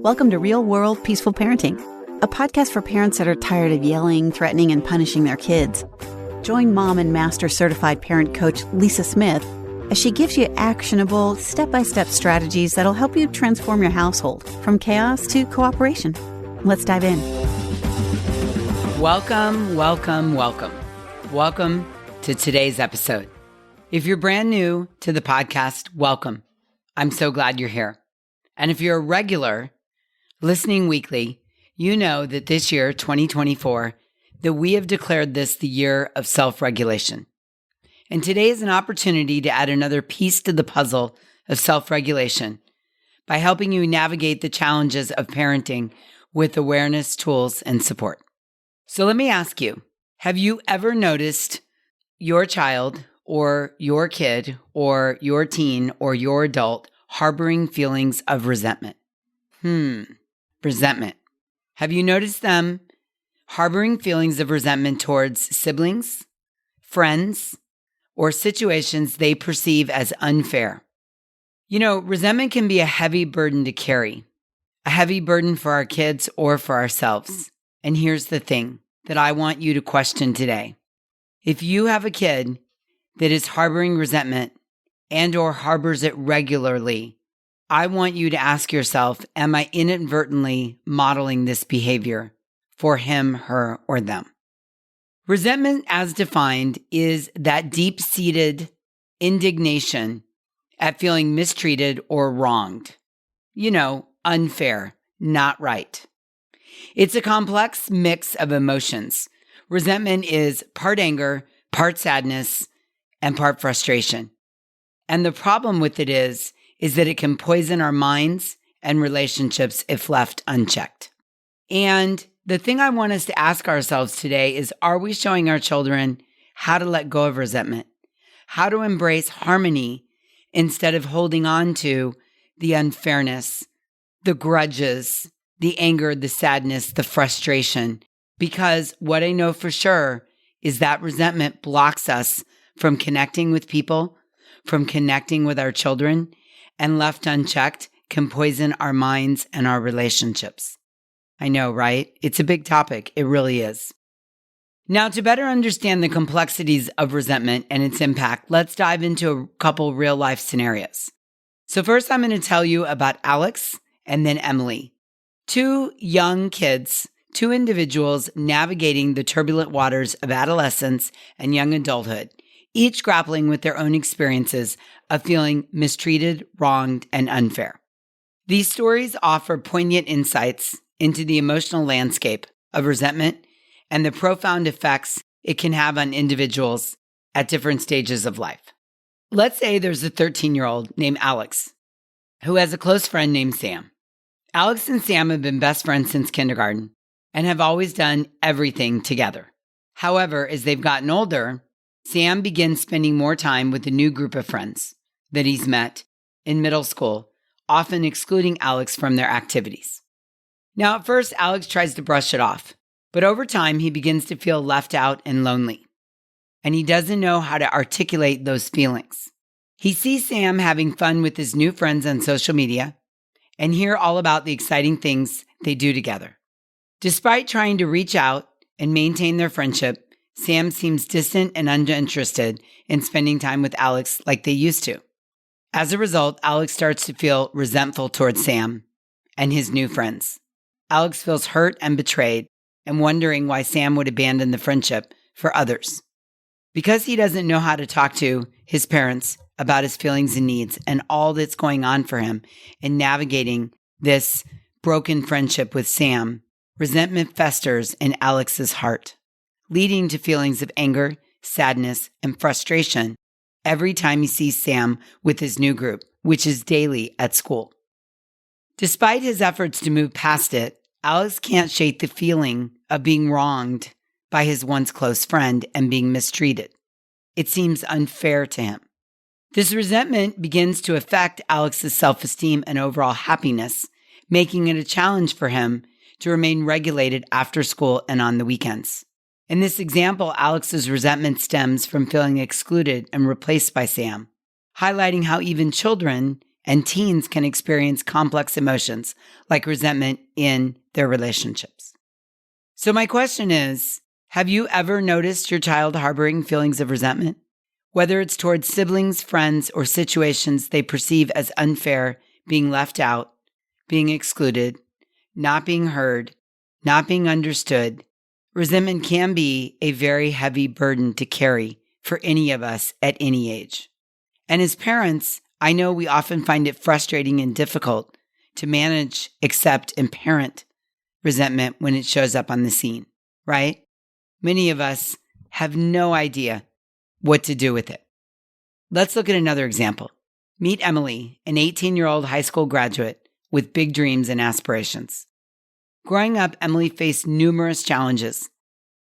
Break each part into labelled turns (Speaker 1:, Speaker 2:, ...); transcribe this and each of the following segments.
Speaker 1: Welcome to Real World Peaceful Parenting, a podcast for parents that are tired of yelling, threatening, and punishing their kids. Join mom and master certified parent coach Lisa Smith as she gives you actionable, step-by-step strategies that'll help you transform your household from chaos to cooperation. Let's dive in.
Speaker 2: Welcome to today's episode. If you're brand new to the podcast, welcome. I'm so glad you're here. And if you're a regular listening weekly, you know that this year, 2024, that we have declared this the year of self-regulation. And today is an opportunity to add another piece to the puzzle of self-regulation by helping you navigate the challenges of parenting with awareness, tools, and support. So let me ask you, have you ever noticed your child or your kid or your teen or your adult harboring feelings of resentment? Resentment. Have you noticed them harboring feelings of resentment towards siblings, friends, or situations they perceive as unfair? You know, resentment can be a heavy burden to carry, a heavy burden for our kids or for ourselves. And here's the thing that I want you to question today. If you have a kid that is harboring resentment and or harbors it regularly, I want you to ask yourself, am I inadvertently modeling this behavior for him, her, or them? Resentment, as defined, is that deep-seated indignation at feeling mistreated or wronged. You know, unfair, not right. It's a complex mix of emotions. Resentment is part anger, part sadness, and part frustration. And the problem with it is that it can poison our minds and relationships if left unchecked. And the thing I want us to ask ourselves today is, are we showing our children how to let go of resentment? How to embrace harmony instead of holding on to the unfairness, the grudges, the anger, the sadness, the frustration? Because what I know for sure is that resentment blocks us from connecting with people, from connecting with our children, and left unchecked can poison our minds and our relationships. I know, right? It's a big topic. It really is. Now, to better understand the complexities of resentment and its impact, let's dive into a couple real-life scenarios. So first, I'm going to tell you about Alex and then Emily, two young kids, two individuals navigating the turbulent waters of adolescence and young adulthood, each grappling with their own experiences of feeling mistreated, wronged, and unfair. These stories offer poignant insights into the emotional landscape of resentment and the profound effects it can have on individuals at different stages of life. Let's say there's a 13-year-old named Alex who has a close friend named Sam. Alex and Sam have been best friends since kindergarten and have always done everything together. However, as they've gotten older, Sam begins spending more time with a new group of friends that he's met in middle school, often excluding Alex from their activities. Now, at first, Alex tries to brush it off, but over time, he begins to feel left out and lonely, and he doesn't know how to articulate those feelings. He sees Sam having fun with his new friends on social media and hear all about the exciting things they do together. Despite trying to reach out and maintain their friendship, Sam seems distant and uninterested in spending time with Alex like they used to. As a result, Alex starts to feel resentful towards Sam and his new friends. Alex feels hurt and betrayed and wondering why Sam would abandon the friendship for others. Because he doesn't know how to talk to his parents about his feelings and needs and all that's going on for him in navigating this broken friendship with Sam, resentment festers in Alex's heart, leading to feelings of anger, sadness, and frustration every time he sees Sam with his new group, which is daily at school. Despite his efforts to move past it, Alex can't shake the feeling of being wronged by his once close friend and being mistreated. It seems unfair to him. This resentment begins to affect Alex's self-esteem and overall happiness, making it a challenge for him to remain regulated after school and on the weekends. In this example, Alex's resentment stems from feeling excluded and replaced by Sam, highlighting how even children and teens can experience complex emotions like resentment in their relationships. So my question is, have you ever noticed your child harboring feelings of resentment? Whether it's towards siblings, friends, or situations they perceive as unfair, being left out, being excluded, not being heard, not being understood, resentment can be a very heavy burden to carry for any of us at any age. And as parents, I know we often find it frustrating and difficult to manage, accept, and parent resentment when it shows up on the scene, right? Many of us have no idea what to do with it. Let's look at another example. Meet Emily, an 18-year-old high school graduate with big dreams and aspirations. Growing up, Emily faced numerous challenges,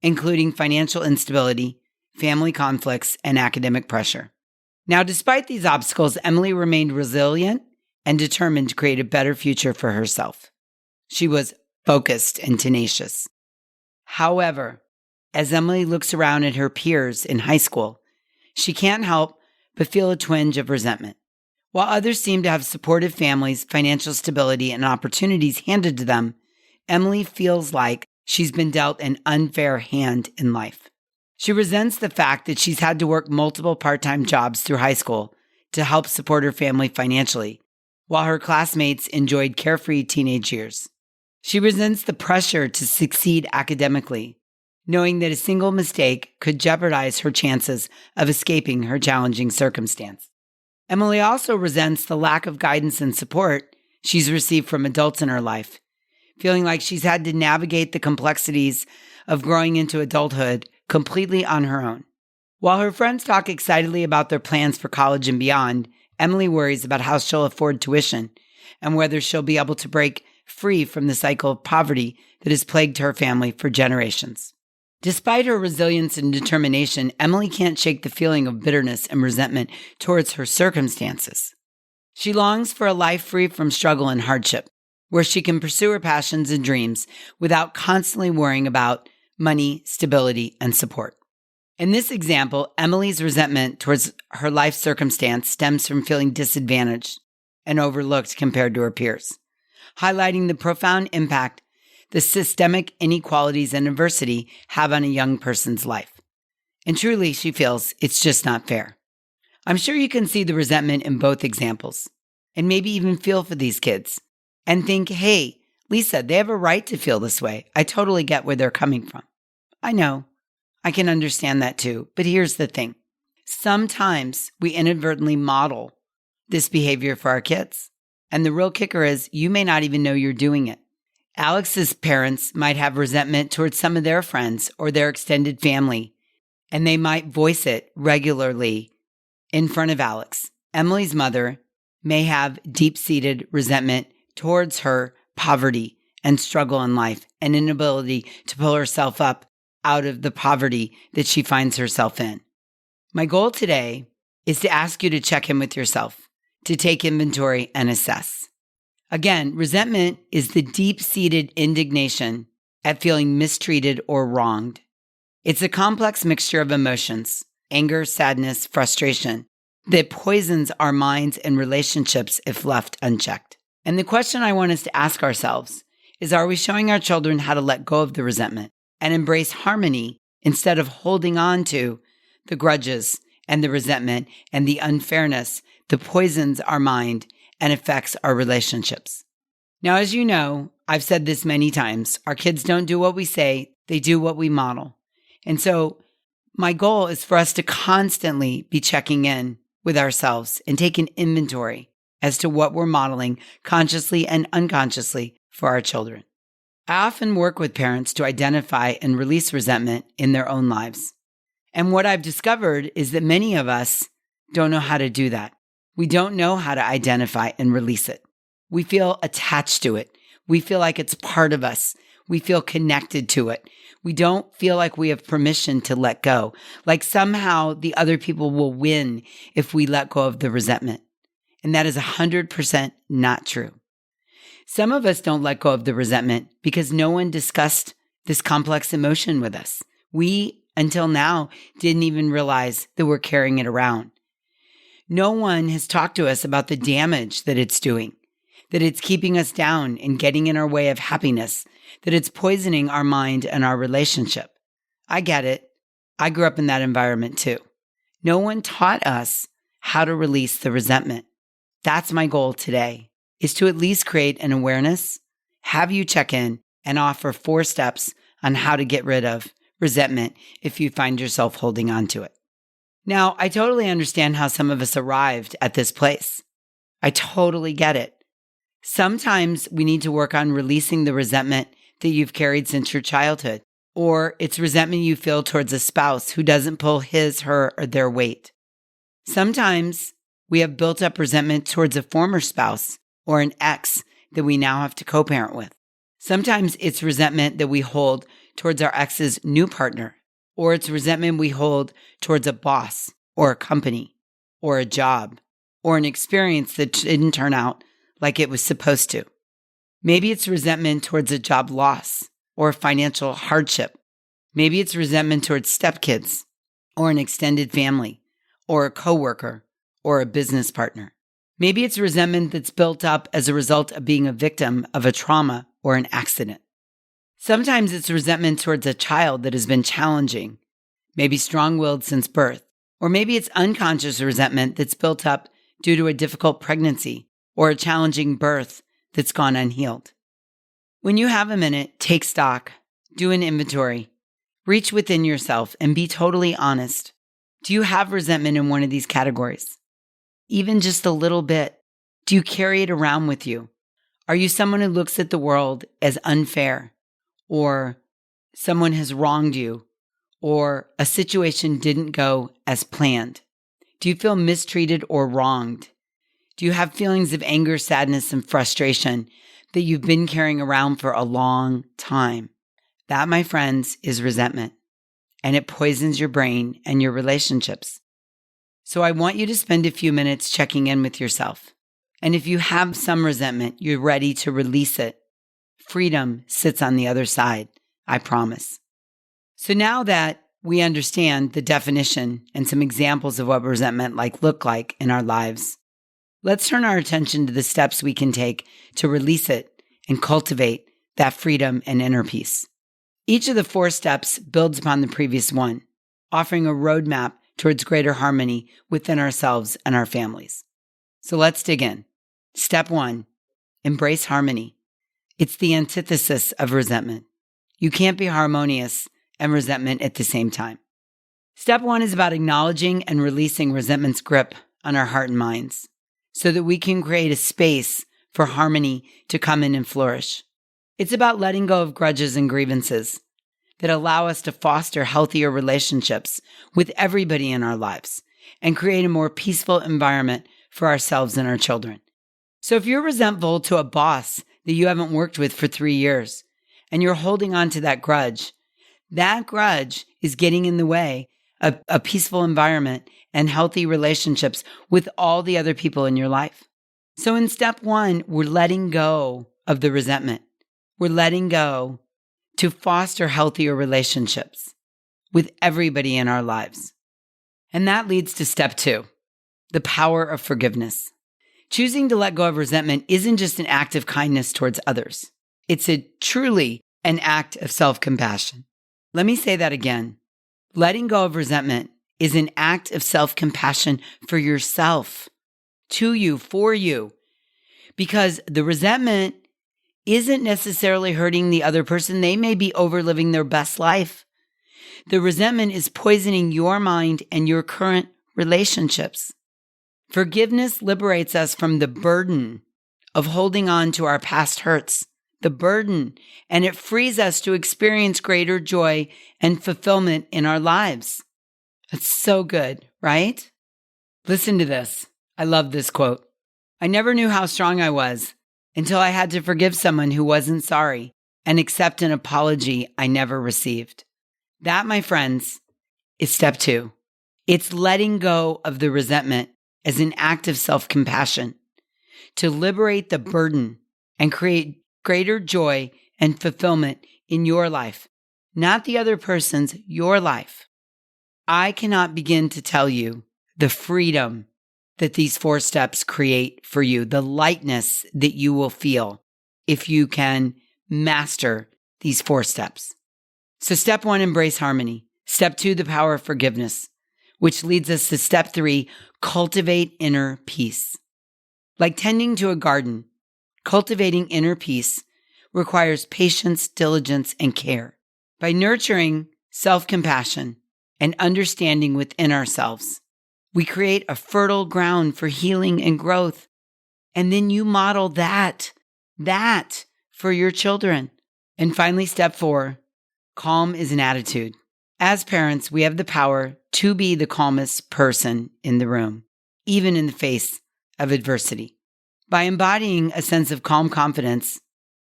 Speaker 2: including financial instability, family conflicts, and academic pressure. Now, despite these obstacles, Emily remained resilient and determined to create a better future for herself. She was focused and tenacious. However, as Emily looks around at her peers in high school, she can't help but feel a twinge of resentment. While others seem to have supportive families, financial stability, and opportunities handed to them, Emily feels like she's been dealt an unfair hand in life. She resents the fact that she's had to work multiple part-time jobs through high school to help support her family financially, while her classmates enjoyed carefree teenage years. She resents the pressure to succeed academically, knowing that a single mistake could jeopardize her chances of escaping her challenging circumstance. Emily also resents the lack of guidance and support she's received from adults in her life, feeling like she's had to navigate the complexities of growing into adulthood completely on her own. While her friends talk excitedly about their plans for college and beyond, Emily worries about how she'll afford tuition and whether she'll be able to break free from the cycle of poverty that has plagued her family for generations. Despite her resilience and determination, Emily can't shake the feeling of bitterness and resentment towards her circumstances. She longs for a life free from struggle and hardship, where she can pursue her passions and dreams without constantly worrying about money, stability, and support. In this example, Emily's resentment towards her life circumstance stems from feeling disadvantaged and overlooked compared to her peers, highlighting the profound impact the systemic inequalities and adversity have on a young person's life. And truly, she feels it's just not fair. I'm sure you can see the resentment in both examples, and maybe even feel for these kids, and think, hey, Lisa, they have a right to feel this way. I totally get where they're coming from. I know. I can understand that too. But here's the thing. Sometimes we inadvertently model this behavior for our kids. And the real kicker is you may not even know you're doing it. Alex's parents might have resentment towards some of their friends or their extended family, and they might voice it regularly in front of Alex. Emily's mother may have deep-seated resentment towards her poverty and struggle in life and inability to pull herself up out of the poverty that she finds herself in. My goal today is to ask you to check in with yourself, to take inventory and assess. Again, resentment is the deep-seated indignation at feeling mistreated or wronged. It's a complex mixture of emotions, anger, sadness, frustration, that poisons our minds and relationships if left unchecked. And the question I want us to ask ourselves is, are we showing our children how to let go of the resentment and embrace harmony instead of holding on to the grudges and the resentment and the unfairness that poisons our mind and affects our relationships? Now, as you know, I've said this many times, our kids don't do what we say, they do what we model. And so my goal is for us to constantly be checking in with ourselves and take an inventory as to what we're modeling consciously and unconsciously for our children. I often work with parents to identify and release resentment in their own lives. And what I've discovered is that many of us don't know how to do that. We don't know how to identify and release it. We feel attached to it. We feel like it's part of us. We feel connected to it. We don't feel like we have permission to let go, like somehow the other people will win if we let go of the resentment. And that is 100% not true. Some of us don't let go of the resentment because no one discussed this complex emotion with us. We, until now, didn't even realize that we're carrying it around. No one has talked to us about the damage that it's doing, that it's keeping us down and getting in our way of happiness, that it's poisoning our mind and our relationship. I get it. I grew up in that environment too. No one taught us how to release the resentment. That's my goal today, is to at least create an awareness, have you check in, and offer 4 steps on how to get rid of resentment if you find yourself holding on to it. Now, I totally understand how some of us arrived at this place. I totally get it. Sometimes we need to work on releasing the resentment that you've carried since your childhood, or it's resentment you feel towards a spouse who doesn't pull his, her, or their weight. Sometimes we have built up resentment towards a former spouse or an ex that we now have to co-parent with. Sometimes it's resentment that we hold towards our ex's new partner, or it's resentment we hold towards a boss or a company or a job or an experience that didn't turn out like it was supposed to. Maybe it's resentment towards a job loss or financial hardship. Maybe it's resentment towards stepkids or an extended family or a coworker or a business partner. Maybe it's resentment that's built up as a result of being a victim of a trauma or an accident. Sometimes it's resentment towards a child that has been challenging, maybe strong-willed since birth, or maybe it's unconscious resentment that's built up due to a difficult pregnancy or a challenging birth that's gone unhealed. When you have a minute, take stock, do an inventory, reach within yourself, and be totally honest. Do you have resentment in one of these categories? Even just a little bit. Do you carry it around with you? Are you someone who looks at the world as unfair, or someone has wronged you, or a situation didn't go as planned? Do you feel mistreated or wronged? Do you have feelings of anger, sadness, and frustration that you've been carrying around for a long time? That, my friends, is resentment, and it poisons your brain and your relationships. So I want you to spend a few minutes checking in with yourself. And if you have some resentment, you're ready to release it. Freedom sits on the other side, I promise. So now that we understand the definition and some examples of what resentment look like in our lives, let's turn our attention to the steps we can take to release it and cultivate that freedom and inner peace. Each of the 4 steps builds upon the previous one, offering a roadmap towards greater harmony within ourselves and our families. So let's dig in. Step 1, embrace harmony. It's the antithesis of resentment. You can't be harmonious and resentment at the same time. Step 1 is about acknowledging and releasing resentment's grip on our heart and minds so that we can create a space for harmony to come in and flourish. It's about letting go of grudges and grievances that allow us to foster healthier relationships with everybody in our lives and create a more peaceful environment for ourselves and our children. So if you're resentful to a boss that you haven't worked with for 3 years and you're holding on to that grudge is getting in the way of a peaceful environment and healthy relationships with all the other people in your life. So in step 1, we're letting go of the resentment. We're letting go to foster healthier relationships with everybody in our lives. And that leads to step 2, the power of forgiveness. Choosing to let go of resentment isn't just an act of kindness towards others. It's truly an act of self-compassion. Let me say that again. Letting go of resentment is an act of self-compassion for yourself, to you, for you, because the resentment isn't necessarily hurting the other person. They may be overliving their best life. The resentment is poisoning your mind and your current relationships. Forgiveness liberates us from the burden of holding on to our past hurts, and it frees us to experience greater joy and fulfillment in our lives. That's so good, right? Listen to this. I love this quote. I never knew how strong I was until I had to forgive someone who wasn't sorry and accept an apology I never received. That, my friends, is step 2. It's letting go of the resentment as an act of self-compassion to liberate the burden and create greater joy and fulfillment in your life, not the other person's, your life. I cannot begin to tell you the freedom that these 4 steps create for you, the lightness that you will feel if you can master these 4 steps. So step 1, embrace harmony. Step 2, the power of forgiveness, which leads us to step 3, cultivate inner peace. Like tending to a garden, cultivating inner peace requires patience, diligence, and care. By nurturing self-compassion and understanding within ourselves, we create a fertile ground for healing and growth. And then you model that for your children. And finally, step 4, calm is an attitude. As parents, we have the power to be the calmest person in the room, even in the face of adversity. By embodying a sense of calm confidence,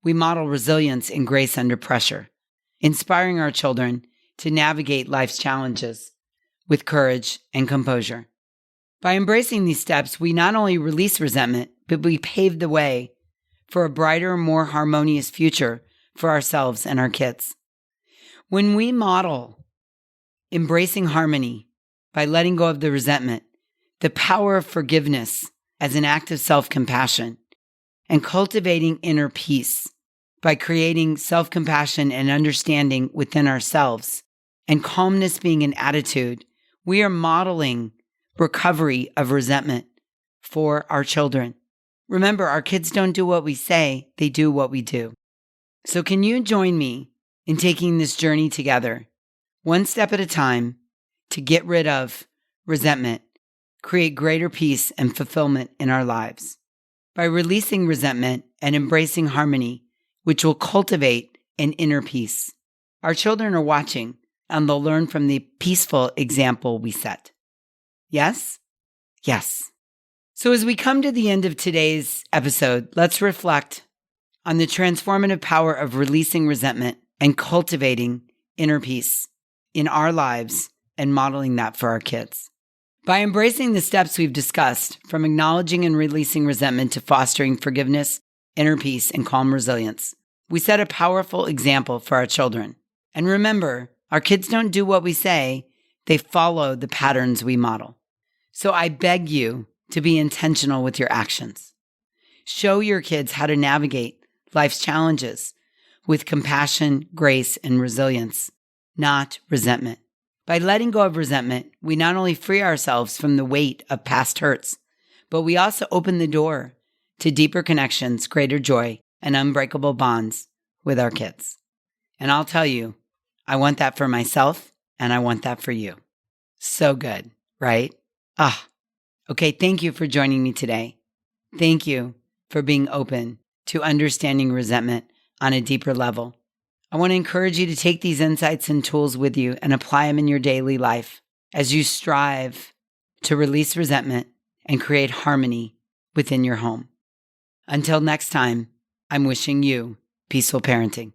Speaker 2: we model resilience and grace under pressure, inspiring our children to navigate life's challenges with courage and composure. By embracing these steps, we not only release resentment, but we pave the way for a brighter, more harmonious future for ourselves and our kids. When we model embracing harmony by letting go of the resentment, the power of forgiveness as an act of self-compassion, and cultivating inner peace by creating self-compassion and understanding within ourselves, and calmness being an attitude, we are modeling recovery of resentment for our children. Remember, our kids don't do what we say, they do what we do. So can you join me in taking this journey together, one step at a time, to get rid of resentment, create greater peace and fulfillment in our lives? By releasing resentment and embracing harmony, which will cultivate an inner peace. Our children are watching, and they'll learn from the peaceful example we set. Yes? Yes. So as we come to the end of today's episode, let's reflect on the transformative power of releasing resentment and cultivating inner peace in our lives and modeling that for our kids. By embracing the steps we've discussed, from acknowledging and releasing resentment to fostering forgiveness, inner peace, and calm resilience, we set a powerful example for our children. And remember, our kids don't do what we say, they follow the patterns we model. So I beg you to be intentional with your actions. Show your kids how to navigate life's challenges with compassion, grace, and resilience, not resentment. By letting go of resentment, we not only free ourselves from the weight of past hurts, but we also open the door to deeper connections, greater joy, and unbreakable bonds with our kids. And I'll tell you, I want that for myself, and I want that for you. So good, right? Okay, thank you for joining me today. Thank you for being open to understanding resentment on a deeper level. I want to encourage you to take these insights and tools with you and apply them in your daily life as you strive to release resentment and create harmony within your home. Until next time, I'm wishing you peaceful parenting.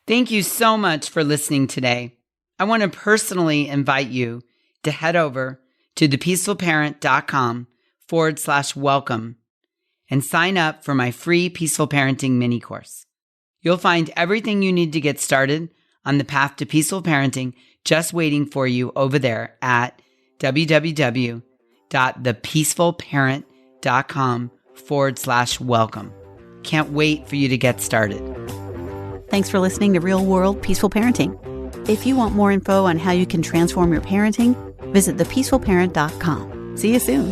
Speaker 2: Thank you so much for listening today. I want to personally invite you to head over to thepeacefulparent.com/welcome and sign up for my free Peaceful Parenting mini course. You'll find everything you need to get started on the path to peaceful parenting just waiting for you over there at www.thepeacefulparent.com/welcome. Can't wait for you to get started.
Speaker 1: Thanks for listening to Real World Peaceful Parenting. If you want more info on how you can transform your parenting, visit thepeacefulparent.com. See you soon.